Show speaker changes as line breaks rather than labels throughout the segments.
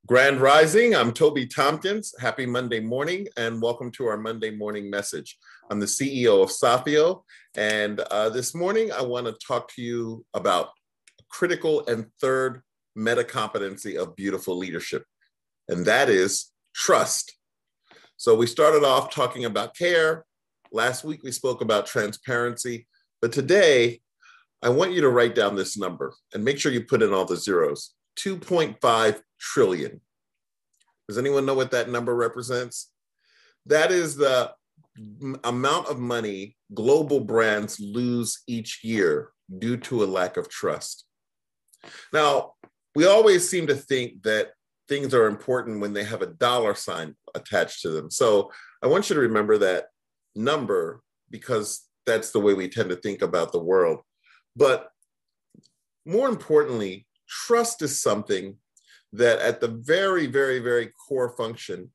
Grand Rising, I'm Toby Tompkins. Happy Monday morning and welcome to our Monday morning message. I'm the CEO of Safio, and this morning I want to talk to you about critical and third meta competency of beautiful leadership, and that is trust. So we started off talking about care. Last week we spoke about transparency, but today I want you to write down this number and make sure you put in all the zeros. 2.5 trillion. Does anyone know what that number represents? That is the amount of money global brands lose each year due to a lack of trust. Now, we always seem to think that things are important when they have a dollar sign attached to them. So I want you to remember that number because that's the way we tend to think about the world. But more importantly, trust is something that at the very, very, very core function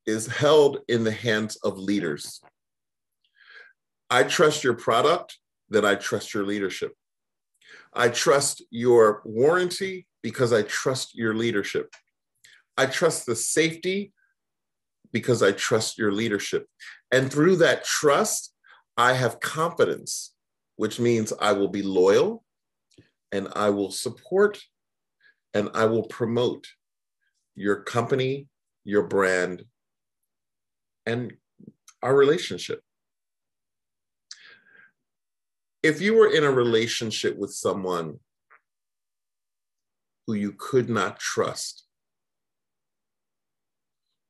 is held in the hands of leaders. I trust your product, then I trust your leadership. I trust your warranty because I trust your leadership. I trust the safety because I trust your leadership. And through that trust, I have confidence, which means I will be loyal and I will support and I will promote your company, your brand, and our relationship. If you were in a relationship with someone who you could not trust,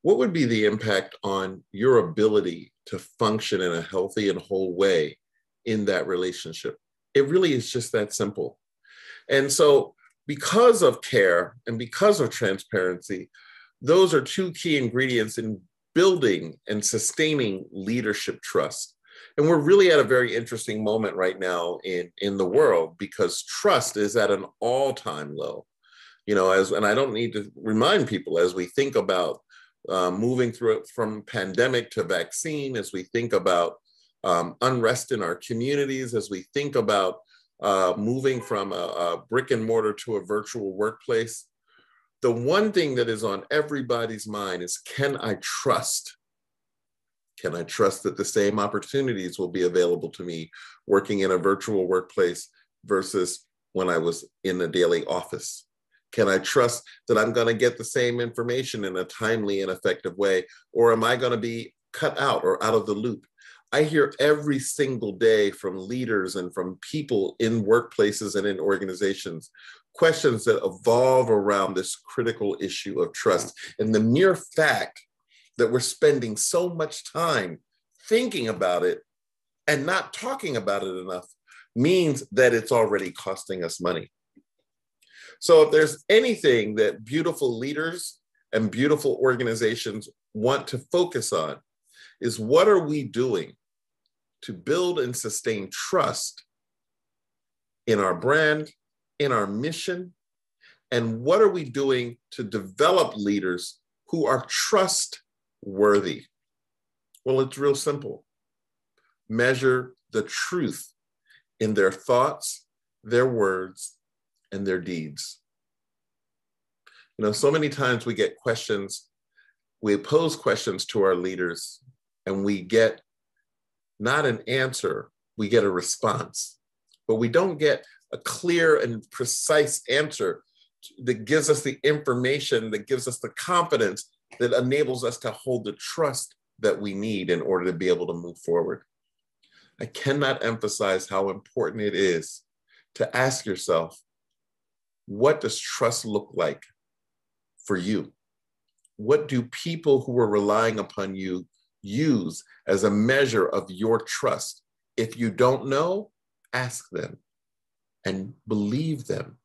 what would be the impact on your ability to function in a healthy and whole way in that relationship? It really is just that simple. And so, because of care and because of transparency, those are two key ingredients in building and sustaining leadership trust. And we're really at a very interesting moment right now in the world because trust is at an all-time low. And I don't need to remind people as we think about moving through it from pandemic to vaccine, as we think about unrest in our communities, as we think about moving from a brick and mortar to a virtual workplace, the one thing that is on everybody's mind is, can I trust? Can I trust that the same opportunities will be available to me working in a virtual workplace versus when I was in a daily office? Can I trust that I'm going to get the same information in a timely and effective way? Or am I going to be cut out or out of the loop? I hear every single day from leaders and from people in workplaces and in organizations, questions that evolve around this critical issue of trust. And the mere fact that we're spending so much time thinking about it and not talking about it enough means that it's already costing us money. So if there's anything that beautiful leaders and beautiful organizations want to focus on, is what are we doing to build and sustain trust in our brand, in our mission, and what are we doing to develop leaders who are trustworthy? Well, it's real simple. Measure the truth in their thoughts, their words, and their deeds. So many times we get questions, we pose questions to our leaders, and we get not an answer, we get a response. But we don't get a clear and precise answer that gives us the information, that gives us the confidence, that enables us to hold the trust that we need in order to be able to move forward. I cannot emphasize how important it is to ask yourself, what does trust look like for you? What do people who are relying upon you use as a measure of your trust? If you don't know, ask them and believe them.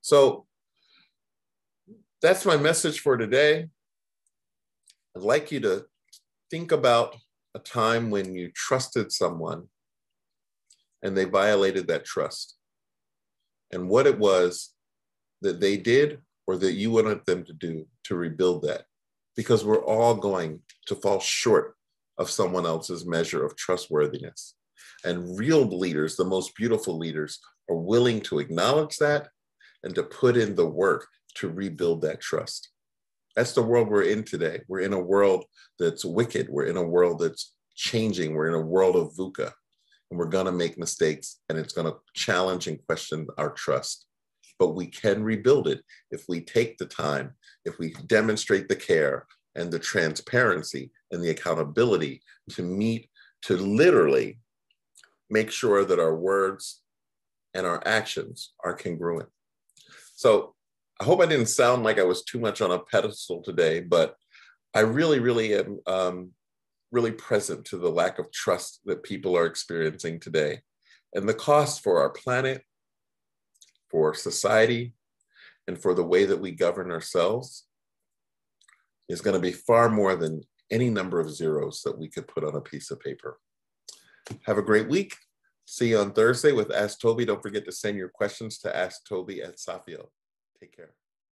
So that's my message for today. I'd like you to think about a time when you trusted someone and they violated that trust, and what it was that they did or that you wanted them to do to rebuild that. Because we're all going to fall short of someone else's measure of trustworthiness. And real leaders, the most beautiful leaders, are willing to acknowledge that and to put in the work to rebuild that trust. That's the world we're in today. We're in a world that's wicked. We're in a world that's changing. We're in a world of VUCA, and we're going to make mistakes, and it's going to challenge and question our trust. But we can rebuild it if we take the time, if we demonstrate the care and the transparency and the accountability to meet, to literally make sure that our words and our actions are congruent. So I hope I didn't sound like I was too much on a pedestal today, but I really, really am really present to the lack of trust that people are experiencing today. And the cost for our planet, for society, and for the way that we govern ourselves is going to be far more than any number of zeros that we could put on a piece of paper. Have a great week. See you on Thursday with Ask Toby. Don't forget to send your questions to AskToby@Safio. Take care.